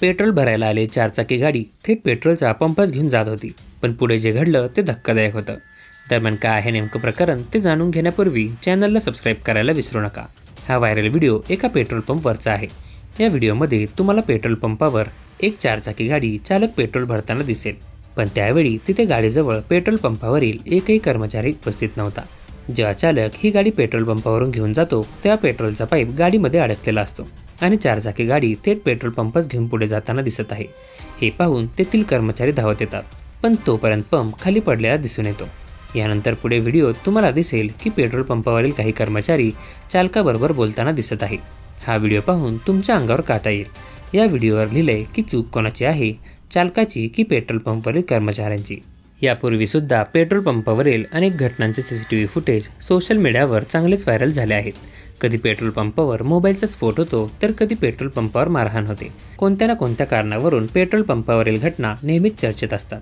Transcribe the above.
Petrol भरायला आले चारचाकी गाडी थेट पेट्रोलचा पंपच घेऊन जात होती। पण पुढे जे घडलं ते धक्कादायक होतं। दरम्यान काय आहे नेमकं प्रकरण ते जाणून घेण्यापूर्वी चॅनलला सबस्क्राईब करायला विसरू नका। हा व्हायरल व्हिडिओ एका पेट्रोल पंपवरचा आहे। या व्हिडिओमध्ये तुम्हाला पेट्रोल पंपावर एक चारचाकी गाडी चालक पेट्रोल भरताना दिसेल, पण त्यावेळी तिथे गाडीजवळ पेट्रोल पंपावरील एकही कर्मचारी उपस्थित नव्हता। जेव्हा चालक ही गाडी पेट्रोल पंपावरून घेऊन जातो तेव्हा पेट्रोलचा पाईप गाडीमध्ये अडकलेला असतो आणि चारचाकी गाडी थेट पेट्रोल पंपच घेऊन पुढे जाताना दिसत आहे। हे पाहून तेथील कर्मचारी धावत येतात, पण तोपर्यंत पंप खाली पडलेला दिसून येतो। यानंतर पुढे व्हिडिओत तुम्हाला दिसेल की पेट्रोल पंपावरील काही कर्मचारी चालकाबरोबर बोलताना दिसत आहे। हा व्हिडिओ पाहून तुमच्या अंगावर काटा येईल। या व्हिडिओवर लिहिलंय की चूक कोणाची आहे, चालकाची की पेट्रोल पंपवरील कर्मचाऱ्यांची। यापूर्वी सुद्धा पेट्रोल पंपावरील अनेक घटनांचे सीसीटीव्ही फुटेज सोशल मीडियावर चांगलेच व्हायरल झाले आहेत। कधी पेट्रोल पंपावर मोबाईलचा स्फोट होतो तर कधी पेट्रोल पंपावर मारहाण होते। कोणत्या ना कोणत्या कारणावरून पेट्रोल पंपावरील घटना नेहमीच चर्चेत असतात।